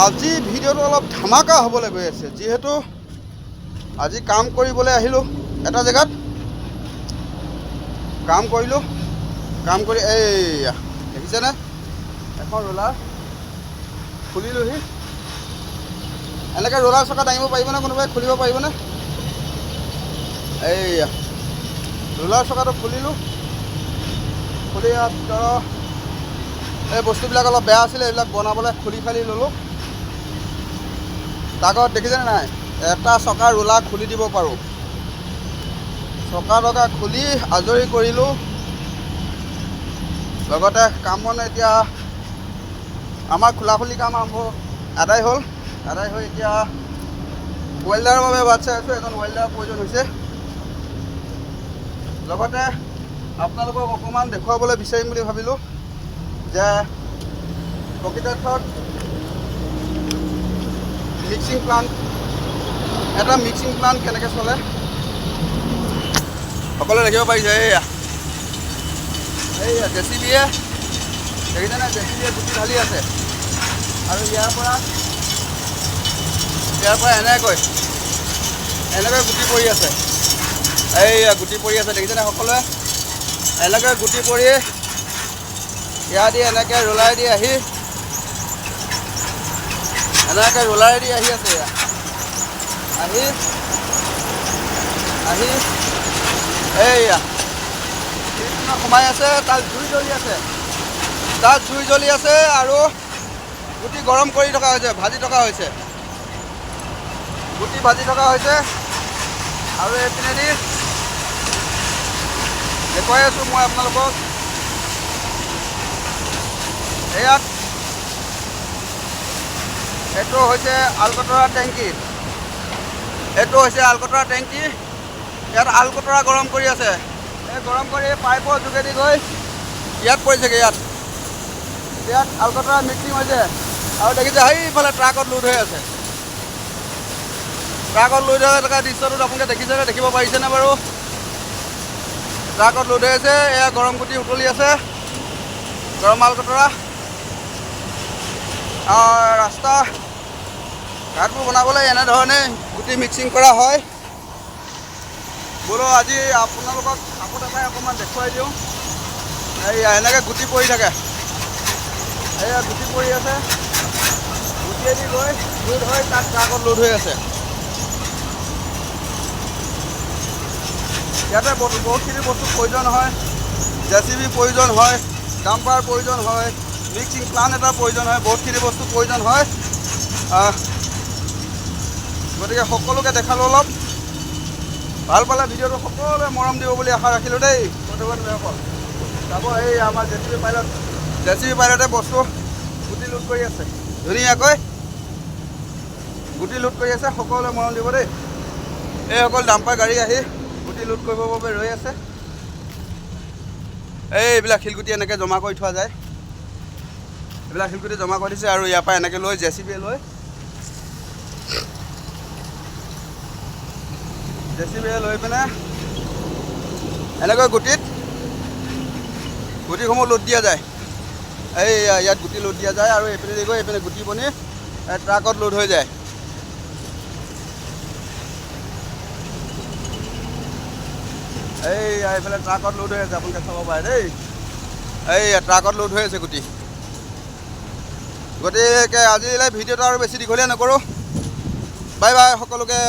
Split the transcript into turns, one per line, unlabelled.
আজি ভিডিঅ'টো অলপ ধামাকা হ'বলৈ গৈ আছে, যিহেতু আজি কাম কৰিবলৈ আহিলোঁ এটা জেগাত। কাম কৰিলোঁ, কাম কৰি এইয়া দেখিছেনে এখন ৰোলাৰ খুলিলোহি। এনেকৈ ৰোলাৰ চকা দাঙিব পাৰিবনে কোনোবাই? খুলিব পাৰিবনে? এইয়া ৰোলাৰ চকাটো খুলিলোঁ। খুলি ভিতৰৰ এই বস্তুবিলাক অলপ বেয়া আছিলে, এইবিলাক বনাবলৈ খুলি খালি ল'লোঁ। তাগত দেখিছেনে নাই, এটা চকা ৰোলাৰ খুলি দিব পাৰোঁ। চকা টকা খুলি আজৰি কৰিলোঁ। লগতে কাম বন এতিয়া আমাৰ খোলাখুলি কাম আৰম্ভ আদায় হ'ল। আদায় হৈ এতিয়া ৱেল্ডাৰৰ বাবে বাট চাই আছোঁ। এজন ৱেল্ডাৰৰ প্ৰয়োজন হৈছে। লগতে আপোনালোকক অকণমান দেখুৱাবলৈ বিচাৰিম বুলি ভাবিলোঁ যে প্ৰকৃতাৰ্থত মিক্সিং প্লাণ্ট, এটা মিক্সিং প্লাণ্ট কেনেকৈ চলে সকলোৱে দেখিব পাৰিছে। এইয়া জেচিবিয়ে দেখিছেনে, জেচিবিয়ে গুটি ঢালি আছে। আৰু ইয়াৰ পৰা এনেকৈ গুটি পৰি আছে। এইয়া গুটি পৰি আছে, দেখিছেনে সকলোৱে? এনেকৈ গুটি পৰি ইয়াৰ দি এনেকৈ ৰোলাৰেদি আহি আছে। আহি এইয়া সোমাই আছে, তাত জুই জ্বলি আছে। আৰু গুটি গৰম কৰি থকা হৈছে, ভাজি থকা হৈছে। গুটি ভাজি থকা হৈছে। আৰু এইপিনেদি দেখুৱাই আছোঁ মই আপোনালোকক। ইয়াত এইটো হৈছে আলকটৰা টেংকি। ইয়াত আলকটৰা গৰম কৰি আছে। এই গৰম কৰি পাইপৰ যোগেদি গৈ ইয়াত পৰিছেগৈ। ইয়াত আলকটৰা মিক্সিং হৈছে। আৰু দেখিছে সেইফালে ট্ৰাকত লোড হৈ আছে। ট্ৰাকত লোড হৈ থকা দৃশ্যটোত আপোনালোকে দেখিছেনে, দেখিব পাৰিছেনে বাৰু? ট্ৰাকত লোড হৈ আছে। এয়া গৰম গুটি উতলি আছে, গৰম আলকটৰা। ৰাস্তা ঘাটবোৰ বনাবলৈ এনেধৰণে গুটি মিক্সিং কৰা হয়। বোলো আজি আপোনালোকক কাপোৰ দেখাই অকণমান দেখুৱাই দিওঁ। এইয়া এনেকৈ গুটি পৰি থাকে। এইয়া গুটি পৰি আছে, গুটিয়েদি গৈ লোড হৈ তাত ট্ৰাকত লোড হৈ আছে। ইয়াতে বহুতখিনি বস্তু প্ৰয়োজন হয়। জেচিবি প্ৰয়োজন হয়, ডাম্পাৰ প্ৰয়োজন হয়, মিক্সিং প্লাণ্ট এটাৰ প্ৰয়োজন হয়, বহুতখিনি বস্তু প্ৰয়োজন হয়। গতিকে সকলোকে দেখালোঁ অলপ। ভাল পালে ভিডিঅ'টো সকলোৱে মৰম দিব বুলি আশা ৰাখিলোঁ দেই। বন্ধু-বান্ধৱীসকল চাব, এই আমাৰ জেচিবি পাইলটে বস্তু গুটি লোড কৰি আছে, ধুনীয়াকৈ গুটি লোড কৰি আছে। সকলোৱে মৰম দিব দেই। এইসকল ডাম্পাৰ গাড়ী আহি গুটি লোড কৰিবৰ বাবে ৰৈ আছে। এইবিলাক শিলগুটি এনেকৈ জমা কৰি থোৱা যায়। এইবিলাক শিলগুটি জমা কৰি দিছে আৰু ইয়াৰ পৰা এনেকৈ লৈ জেচিবিয়ে লৈ পিনে এনেকৈ গুটিসমূহ লোড দিয়া যায়। ইয়াত গুটি লোড দিয়া যায় আৰু এইপিনে গৈ এইপিনে গুটি বনি ট্ৰাকত লোড হৈ যায়। এইফালে ট্ৰাকত লোড হৈ আছে, আপোনালোকে চাব পাৰে দেই। ট্ৰাকত লোড হৈ আছে গুটি। গতিকে আজিলৈ ভিডিঅ'টো আৰু বেছি দীঘলীয়া নকৰোঁ। বাই বাই সকলোকে।